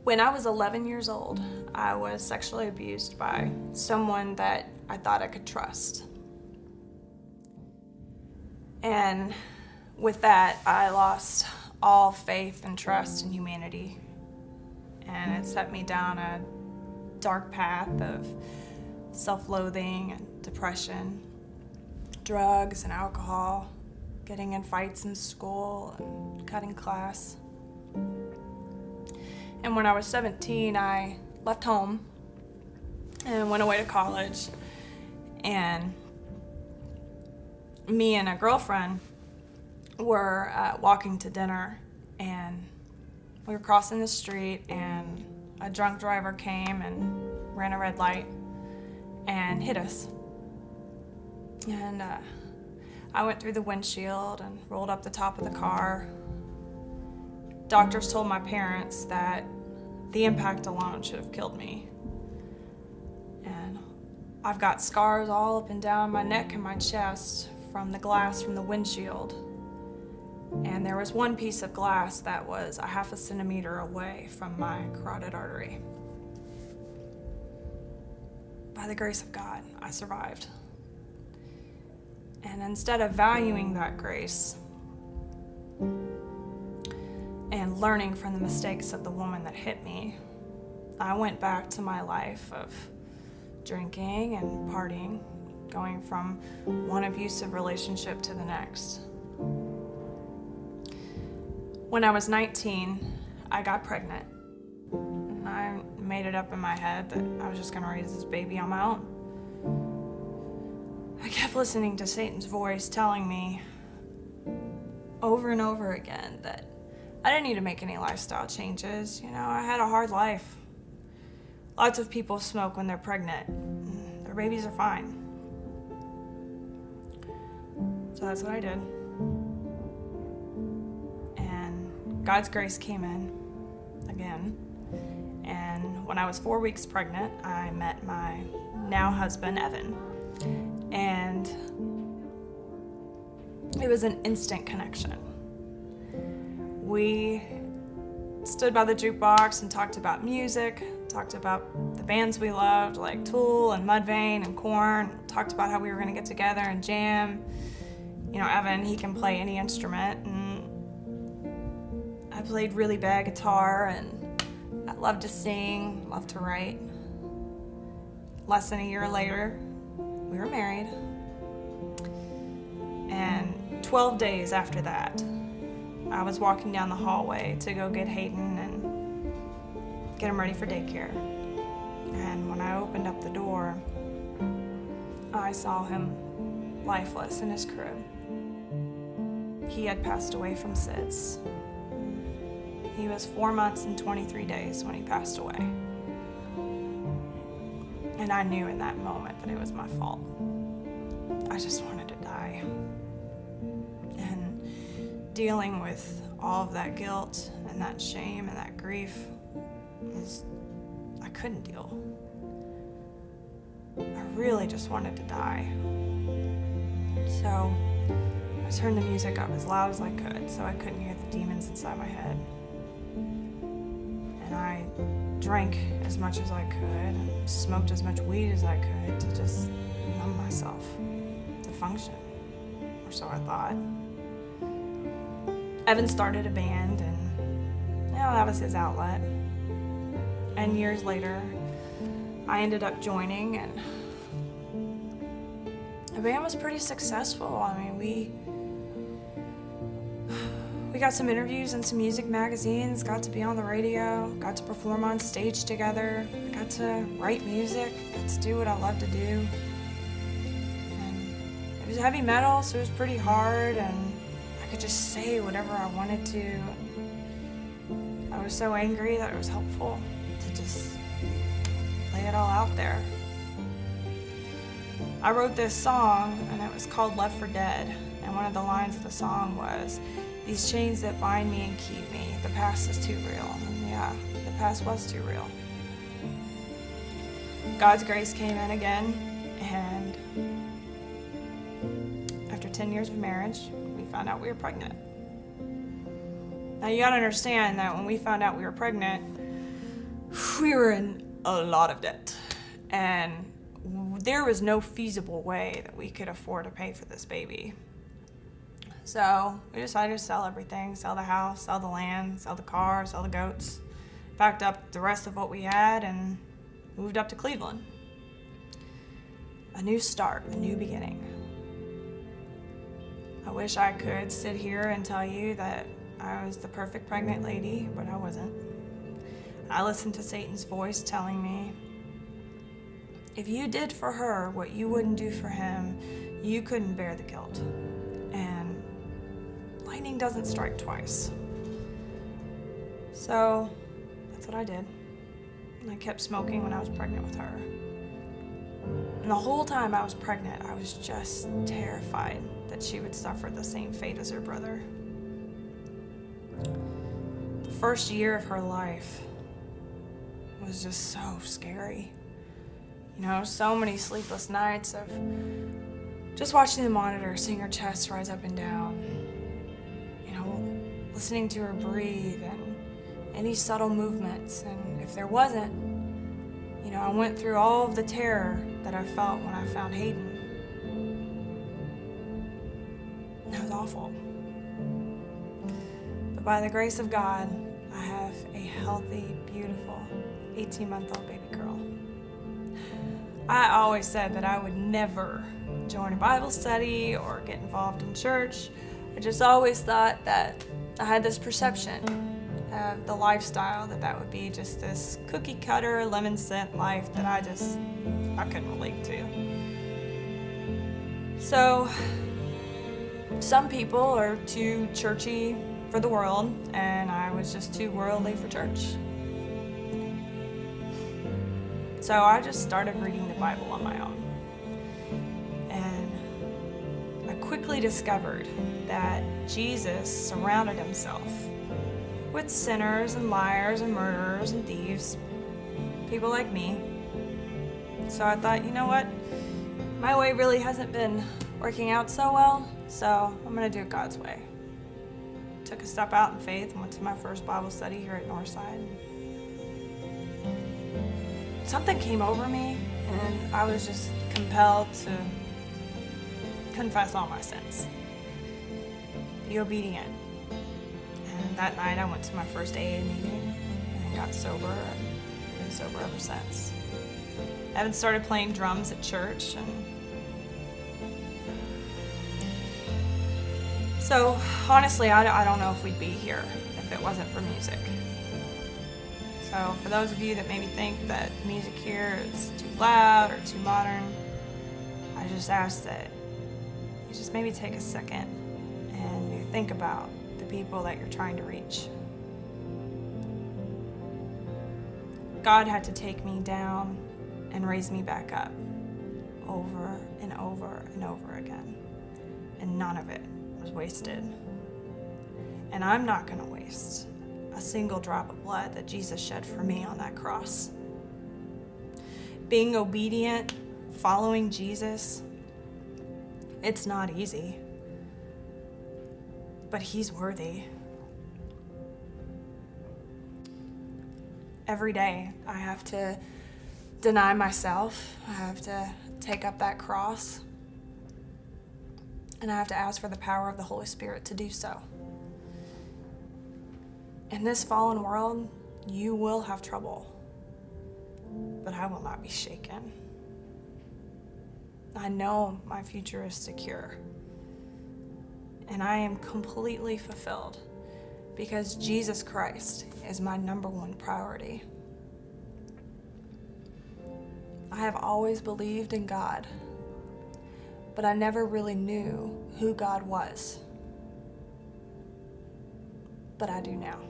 When I was 11 years old, I was sexually abused by someone that I thought I could trust. And with that, I lost all faith and trust in humanity. And it set me down a dark path of self-loathing and depression, drugs and alcohol, getting in fights in school and cutting class. And when I was 17, I left home and went away to college. And me and a girlfriend were walking to dinner, and we were crossing the street, and a drunk driver came and ran a red light and hit us. And I went through the windshield and rolled up the top of the car. Doctors told my parents that the impact alone should have killed me. And I've got scars all up and down my neck and my chest from the glass from the windshield. And there was one piece of glass that was a half a centimeter away from my carotid artery. By the grace of God, I survived. And instead of valuing that grace and learning from the mistakes of the woman that hit me, I went back to my life of drinking and partying, going from one abusive relationship to the next. When I was 19, I got pregnant. And I made it up in my head that I was just gonna raise this baby on my own. I kept listening to Satan's voice telling me over and over again that I didn't need to make any lifestyle changes. You know, I had a hard life. Lots of people smoke when they're pregnant. Their babies are fine. So that's what I did. And God's grace came in again. And when I was 4 weeks pregnant, I met my now husband, Evan. And it was an instant connection. We stood by the jukebox and talked about music, talked about the bands we loved, like Tool and Mudvayne and Korn, talked about how we were gonna get together and jam. You know, Evan, he can play any instrument, and I played really bad guitar, and I loved to sing, loved to write. Less than a year later, we were married. And 12 days after that, I was walking down the hallway to go get Hayden and get him ready for daycare. And when I opened up the door, I saw him lifeless in his crib. He had passed away from SIDS. He was 4 months and 23 days when he passed away. And I knew in that moment that it was my fault. I just wanted to die. And dealing with all of that guilt and that shame and that grief I couldn't deal. I really just wanted to die. So I turned the music up as loud as I could so I couldn't hear the demons inside my head. And I drank as much as I could and smoked as much weed as I could to just numb myself, to function, or so I thought. Evan started a band, and that was his outlet. And years later, I ended up joining, and the band was pretty successful. I mean, we got some interviews in some music magazines, got to be on the radio, got to perform on stage together, got to write music, got to do what I love to do. And it was heavy metal, so it was pretty hard, and I could just say whatever I wanted to. I was so angry that it was helpful to just lay it all out there. I wrote this song, and it was called Left for Dead, and one of the lines of the song was, "These chains that bind me and keep me, the past is too real." And yeah, the past was too real. God's grace came in again, and after 10 years of marriage, we found out we were pregnant. Now you gotta understand that when we found out we were pregnant, we were in a lot of debt, and there was no feasible way that we could afford to pay for this baby. So we decided to sell everything, sell the house, sell the land, sell the car, sell the goats, packed up the rest of what we had, and moved up to Cleveland. A new start, a new beginning. I wish I could sit here and tell you that I was the perfect pregnant lady, but I wasn't. I listened to Satan's voice telling me, if you did for her what you wouldn't do for him, you couldn't bear the guilt. And lightning doesn't strike twice. So that's what I did. And I kept smoking when I was pregnant with her. And the whole time I was pregnant, I was just terrified that she would suffer the same fate as her brother. The first year of her life was just so scary. You know, so many sleepless nights of just watching the monitor, seeing her chest rise up and down. You know, listening to her breathe and any subtle movements. And if there wasn't, you know, I went through all of the terror that I felt when I found Hayden. That was awful. But by the grace of God, I have a healthy, beautiful 18-month-old baby girl. I always said that I would never join a Bible study or get involved in church. I just always thought that I had this perception of the lifestyle, that would be just this cookie cutter, lemon scent life that I couldn't relate to. So, some people are too churchy for the world, and I was just too worldly for church. So I just started reading the Bible on my own. And I quickly discovered that Jesus surrounded himself with sinners and liars and murderers and thieves, people like me. So I thought, you know what? My way really hasn't been working out so well, so I'm gonna do it God's way. Took a step out in faith and went to my first Bible study here at Northside. Something came over me, and I was just compelled to confess all my sins. Be obedient. And that night I went to my first AA meeting and got sober, and been sober ever since. I haven't started playing drums at church, and so honestly, I don't know if we'd be here if it wasn't for music. So for those of you that maybe think that the music here is too loud or too modern, I just ask that you just maybe take a second and you think about the people that you're trying to reach. God had to take me down and raise me back up over and over and over again. And none of it was wasted. And I'm not going to waste a single drop of blood that Jesus shed for me on that cross. Being obedient, following Jesus, it's not easy, but he's worthy. Every day I have to deny myself. I have to take up that cross, and I have to ask for the power of the Holy Spirit to do so. In this fallen world, you will have trouble, but I will not be shaken. I know my future is secure, and I am completely fulfilled because Jesus Christ is my #1 priority. I have always believed in God, but I never really knew who God was. But I do now.